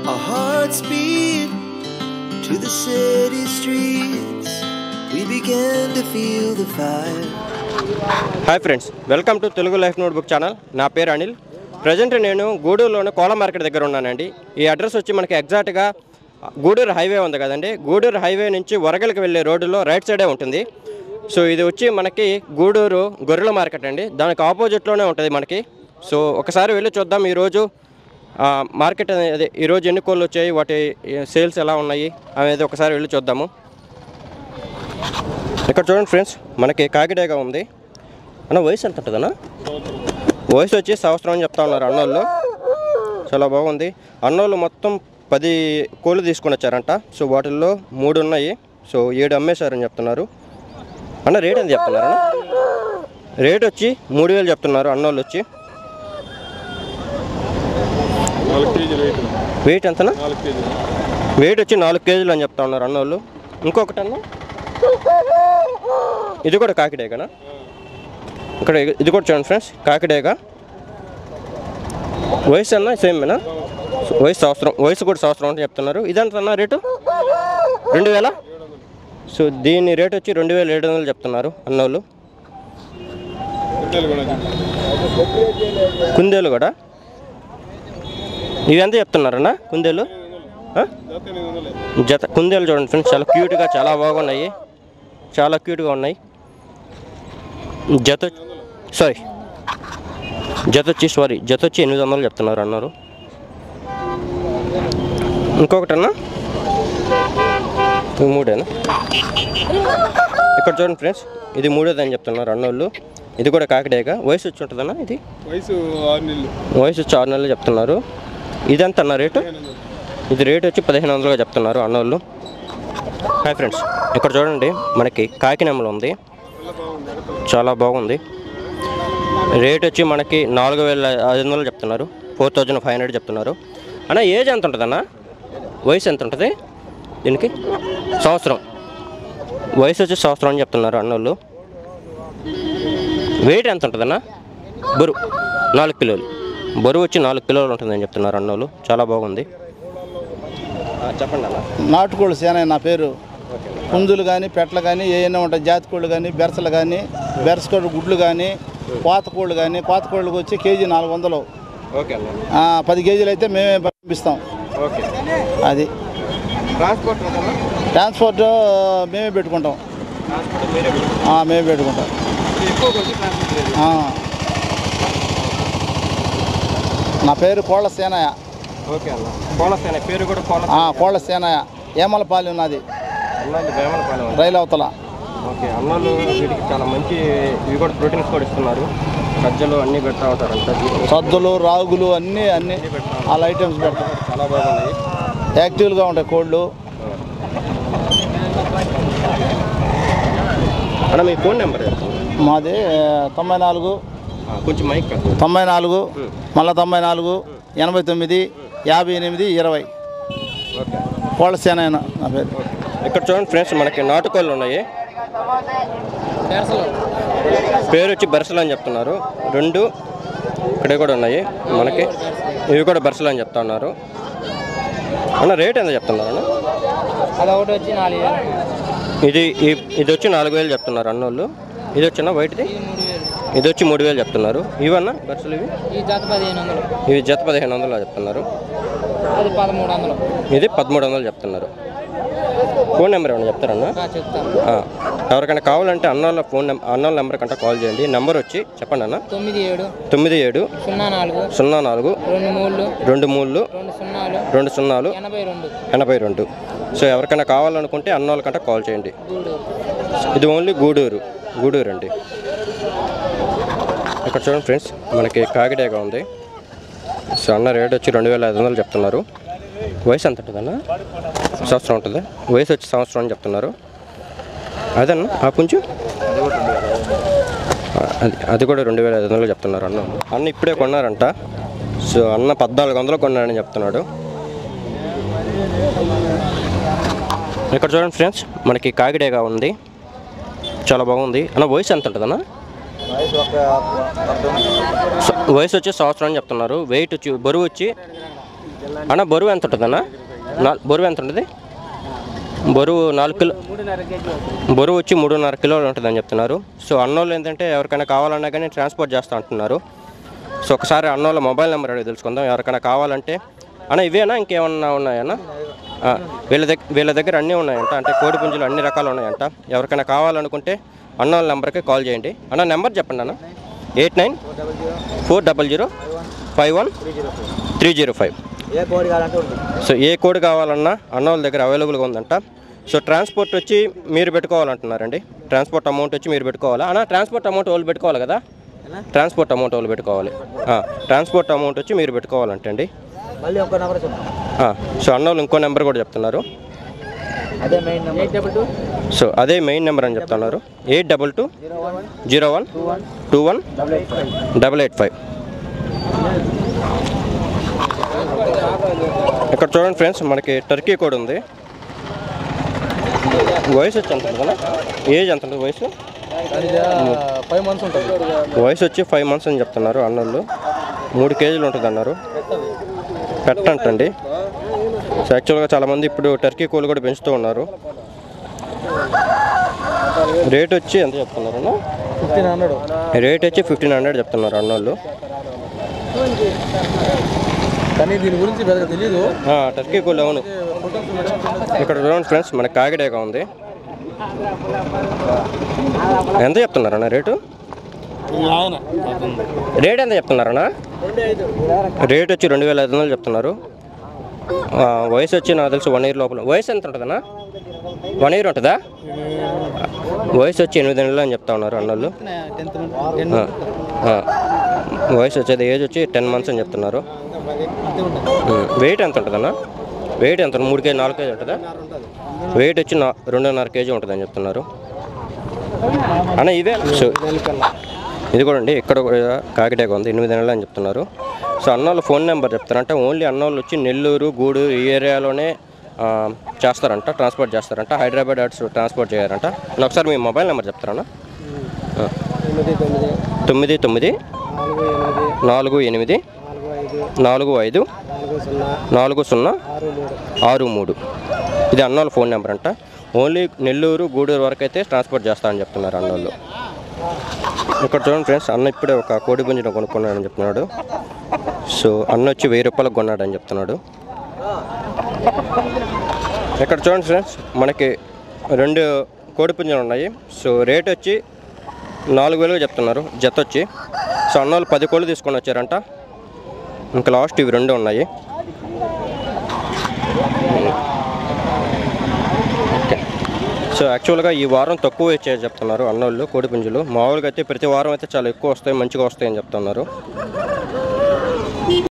Our hearts beat to the city streets. We began to feel the fire. Hi friends, welcome to Telugu Life Notebook channel. నా పేరు Anil. Present నేను గూడూరులోని కోల market దగ్గర ఉన్నానండి. ఈ address వచ్చి మనకి ఎగ్జాక్ట్గా గూడూరు హైవే ఉంది కదండి. గూడూరు హైవే నుంచి వరగలికి వెళ్ళే రోడ్డులో రైట్ సైడే ఉంటుంది. సో ఇది వచ్చి మనకి గూడూరు గొర్రెల మార్కెట్ అండి. దానికి ఆపోజిట్లోనే ఉంటుంది మనకి. సో ఒకసారి వెళ్ళి చూద్దాం ఈరోజు మార్కెట్ అనేది ఈరోజు ఎన్ని కోళ్ళు వచ్చాయి, వాటి సేల్స్ ఎలా ఉన్నాయి అనేది ఒకసారి వెళ్ళి చూద్దాము. ఇక్కడ చూడండి ఫ్రెండ్స్, మనకి కాకిడేగా ఉంది అన్న. వయసు ఎంత ఉంటుందన్నా? వయసు వచ్చి సంవత్సరం అని చెప్తా ఉన్నారు అన్నోళ్ళు. చాలా బాగుంది. అన్నోళ్ళు మొత్తం 10 కోళ్ళు తీసుకొని వచ్చారంట. సో వాటిల్లో 3 ఉన్నాయి. సో 7 అమ్మేశారని చెప్తున్నారు అన్న. రేట్ ఎంత చెప్తున్నారు అన్న? రేట్ వచ్చి 3000 చెప్తున్నారు అన్నోళ్ళు వచ్చి. వెయిట్ ఎంతనా? వెయిట్ వచ్చి 4 కేజీలు అని చెప్తా ఉన్నారు అన్నోళ్ళు. ఇంకొకటి అన్న, ఇది కూడా కాకిడేగానా? ఇక్కడ ఇది కూడా చూడండి ఫ్రెండ్స్, కాకిడేగా. వయసు అన్న సేమేనా? వయసు సంవత్సరం, వయసు కూడా సంవత్సరం అని చెప్తున్నారు. ఇదంతా అన్న రేటు 2000. సో దీని రేట్ వచ్చి 2700 చెప్తున్నారు అన్నోళ్ళు. కుందేలు కూడా ఇవి ఎంత చెప్తున్నారన్న? కుందేలు జత కుందేలు చూడండి ఫ్రెండ్స్, చాలా క్యూట్గా చాలా బాగున్నాయి, చాలా క్యూట్గా ఉన్నాయి. జత వచ్చి 800 చెప్తున్నారు అన్నారు. ఇంకొకటి అన్న, 3 ఇక్కడ చూడండి ఫ్రెండ్స్, ఇది 3ది అని చెప్తున్నారు అన్నోళ్ళు. ఇది కూడా కాకిడేగా. వయసు వచ్చి ఉంటుందన్న? ఇది వయసు 6 నెలలు చెప్తున్నారు. ఇదంతా అన్న రేటు? ఇది రేట్ వచ్చి 1500గా చెప్తున్నారు అన్నోళ్ళు. హాయ్ ఫ్రెండ్స్, ఇక్కడ చూడండి మనకి కాకినెమ్మలు ఉంది, చాలా బాగుంది. రేట్ వచ్చి మనకి 4500 చెప్తున్నారు. 4500 చెప్తున్నారు అన్న. ఏజ్ ఎంత ఉంటుంది అన్న? వయసు ఎంత ఉంటుంది దీనికి? సంవత్సరం. వయసు వచ్చి సంవత్సరం అని చెప్తున్నారు అన్నోళ్ళు. వెయిట్ ఎంత ఉంటుందన్న? బరువు 4 కిలోలు. బరువు వచ్చి 4 కిలోలు ఉంటుందని చెప్తున్నారు అన్నోళ్ళు. చాలా బాగుంది. చెప్పండి అన్న. నాటుకోళ్ళు సేన నా పేరు. పుంజులు కానీ పెట్టలు కానీ ఏమైనా ఉంటాయి, జాతి కోళ్ళు కానీ బెరసలు కానీ బెరసకోళ్ళు గుడ్లు కానీ కోత కోళ్ళు కానీ. కోత కోళ్ళకి వచ్చి కేజీ 400. ఓకే అన్న. 10 కేజీలు అయితే మేమే పంపిస్తాం. ఓకే. అది ట్రాన్స్పోర్ట్ మేమే పెట్టుకుంటాం. మేమే పెట్టుకుంటాం. నా పేరు కోళ్ళ సేనయ్య. ఓకే అన్న. కోళ్ళ సేన పేరు కూడా కోళ్ళ సేనయ్య. ఏమలపాలి ఉన్నది, రైలు అవతల. ఓకే. అన్నోళ్ళు వీటికి చాలా మంచి, ఇవి కూడా ప్రోటీన్స్ కూడా ఇస్తున్నారు. సజ్జలు అన్నీ పెడతా ఉంటారంట. సద్దులు రాగులు అన్నీ వాళ్ళ ఐటమ్స్ పెడతారు. చాలా బాగున్నాయి, యాక్టివ్గా ఉంటాయి కోళ్ళు. అన్న మీ ఫోన్ నెంబర్? మాది 94 కొంచెం మైక్ 94 మళ్ళీ 94 89 58 20. కోళ్ళ సేన నా పేరు. ఇక్కడ చూడండి ఫ్రెండ్స్, మనకి నాటుకోళ్ళు ఉన్నాయి. పేరు వచ్చి బెరసలు అని చెప్తున్నారు. 2 ఇక్కడ కూడా ఉన్నాయి మనకి. ఇవి కూడా బెరసలు అని చెప్తా ఉన్నారు అన్న. రేట్ ఎంత చెప్తున్నారు అన్న? ఇది వచ్చి 4000 చెప్తున్నారు అన్నోళ్ళు. ఇది వచ్చిన వైట్ది, ఇది వచ్చి 3000 చెప్తున్నారు. ఇవన్నా బెరసలు ఇవి జత 1500 చెప్తున్నారు. ఇది 1300 చెప్తున్నారు. ఫోన్ నెంబర్ ఏమన్నా చెప్తారన్నా? ఎవరికైనా కావాలంటే అన్నోళ్ళ నెంబర్ కంటే కాల్ చేయండి. నెంబర్ వచ్చి చెప్పండి అన్న. 97 04 23 20 82. సో ఎవరికైనా కావాలనుకుంటే అన్నోళ్ళ కంటే కాల్ చేయండి. ఇది ఓన్లీ గూడూరు అండి. ఇక్కడ చూడండి ఫ్రెండ్స్, మనకి కాకిడేగా ఉంది. సో అన్న రేట్ వచ్చి 2500 చెప్తున్నారు. వయసు ఎంత ఉంటుందన్న? సంవత్సరం ఉంటుంది. వయసు వచ్చి సంవత్సరం అని చెప్తున్నారు. అదన్న ఆ పుంజు అది కూడా 2500 చెప్తున్నారు అన్న ఇప్పుడే కొన్నారంట. సో అన్న 1400 కొన్నాడని చెప్తున్నాడు. ఇక్కడ చూడండి ఫ్రెండ్స్, మనకి కాకిడేగా ఉంది, చాలా బాగుంది అన్న. వయసు ఎంత ఉంటుందన్న? వయసు వచ్చి సంవత్సరం అని చెప్తున్నారు. వెయిట్ వచ్చి బరువు వచ్చి అన్న బరువు ఎంత ఉంటుంది అన్న? బరువు ఎంత ఉంటుంది? బరువు 4 కిలో, బరువు వచ్చి 3.5 కిలోలు ఉంటుందని చెప్తున్నారు. సో అన్నోళ్ళు ఏంటంటే ఎవరికైనా కావాలన్నా కానీ ట్రాన్స్పోర్ట్ చేస్తూ అంటున్నారు. సో ఒకసారి అన్నోళ్ళ మొబైల్ నెంబర్ అడిగి తెలుసుకుందాం. ఎవరికైనా కావాలంటే అన్న ఇవేనా ఇంకేమన్నా ఉన్నాయన్నా? వీళ్ళ దగ్గర అన్నీ ఉన్నాయంట, అంటే కోడి పుంజులు అన్ని రకాలు ఉన్నాయంట. ఎవరికైనా కావాలనుకుంటే అన్నోళ్ళ నెంబర్కి కాల్ చేయండి. అన్న నెంబర్ చెప్పండి అన్న. 8940051305. సో ఏ కోడి కావాలన్నా అన్నోళ్ళ దగ్గర అవైలబుల్గా ఉందంట. సో ట్రాన్స్పోర్ట్ వచ్చి మీరు పెట్టుకోవాలంటున్నారండి. ట్రాన్స్పోర్ట్ అమౌంట్ వచ్చి మీరు పెట్టుకోవాలా అన్న? ట్రాన్స్పోర్ట్ అమౌంట్ వాళ్ళు పెట్టుకోవాలి కదా? ట్రాన్స్పోర్ట్ అమౌంట్ వాళ్ళు పెట్టుకోవాలి. ట్రాన్స్పోర్ట్ అమౌంట్ వచ్చి మీరు పెట్టుకోవాలంటండి. సో అన్నోళ్ళు ఇంకో నెంబర్ కూడా చెప్తున్నారు. సో అదే మెయిన్ నెంబర్ అని చెప్తున్నారు. 8201218885. ఇక్కడ చూడండి ఫ్రెండ్స్, మనకి టర్కీ కూడా ఉంది. వయసు వచ్చి ఎంత ఉంటుంది? ఏజ్ ఎంత ఉంటుంది వయసు? 5 months ఉంటుంది. వయసు వచ్చి 5 months అని చెప్తున్నారు అన్నోళ్ళు. 3 కేజీలు ఉంటుంది అన్నారు. పెట్టంటండి. సో యాక్చువల్గా చాలామంది ఇప్పుడు టర్కీ కోళ్ళు కూడా పెంచుతూ ఉన్నారు. రేట్ వచ్చి ఎంత చెప్తున్నారు అన్న? 1500. రేట్ వచ్చి 1500 చెప్తున్నారు అన్నోళ్ళు. కానీ దీని గురించి పెద్దగా తెలియదు. టర్కీ కోళ్ళు అవును. ఇక్కడ చూడండి ఫ్రెండ్స్, మనకి కాకిడేగా ఉంది. ఎంత చెప్తున్నారన్న రేటు? రేట్ ఎంత చెప్తున్నారన్నా? రేట్ వచ్చి 2500 చెప్తున్నారు. వయసు వచ్చి నాకు తెలుసు 1 year లోపల. వయసు ఎంత ఉంటుందన్నా? 1 year ఉంటుందా? వయసు వచ్చి 8 నెలలు అని చెప్తా ఉన్నారు అన్నోళ్ళు. వయసు వచ్చేది ఏజ్ వచ్చి 10 months అని చెప్తున్నారు. వెయిట్ ఎంత ఉంటుందన్నా? వెయిట్ ఎంత? 3 kg 4 kg ఉంటుందా? వెయిట్ వచ్చి 2.5 kg ఉంటుందని చెప్తున్నారు అన్న. ఇవే. సో ఇది కూడా అండి, ఇక్కడ కూడా కాకిటేగా ఉంది. 8 నెలలు అని చెప్తున్నారు. సో అన్నోళ్ళు ఫోన్ నెంబర్ చెప్తారంట. ఓన్లీ అన్నోళ్ళు వచ్చి నెల్లూరు, గూడూరు ఈ ఏరియాలోనే చేస్తారంట, ట్రాన్స్పోర్ట్ చేస్తారంట. హైదరాబాద్ అడ్స్ ట్రాన్స్పోర్ట్ చేయారంట. ఒకసారి మీ మొబైల్ నెంబర్ చెప్తారన్నా? 9948454063. ఇది అన్నోళ్ళ ఫోన్ నెంబర్ అంట. ఓన్లీ నెల్లూరు, గూడూరు వరకు అయితే ట్రాన్స్పోర్ట్ చేస్తారని చెప్తున్నారు అన్నోళ్ళు. ఇక్కడ చూడండి ఫ్రెండ్స్, అన్న ఇప్పుడే ఒక కోడి పుంజును కొనుక్కున్నాడని చెప్తున్నాడు. సో అన్న వచ్చి 1000 రూపాయలకు కొన్నాడని చెప్తున్నాడు. ఇక్కడ చూడండి ఫ్రెండ్స్, మనకి 2 కోడి పుంజులు ఉన్నాయి. సో రేట్ వచ్చి 4000 చెప్తున్నారు జత వచ్చి. సో అన్నోళ్ళు 10 కోళ్ళు తీసుకొని వచ్చారంట. ఇంకా లాస్ట్ ఇవి 2 ఉన్నాయి. సో యాక్చువల్గా ఈ వారం తక్కువ వచ్చాయి చెప్తున్నారు అన్నోళ్ళు కోడి పుంజులు. మామూలుగా అయితే ప్రతి వారం అయితే చాలా ఎక్కువ వస్తాయి, మంచిగా వస్తాయని చెప్తున్నారు.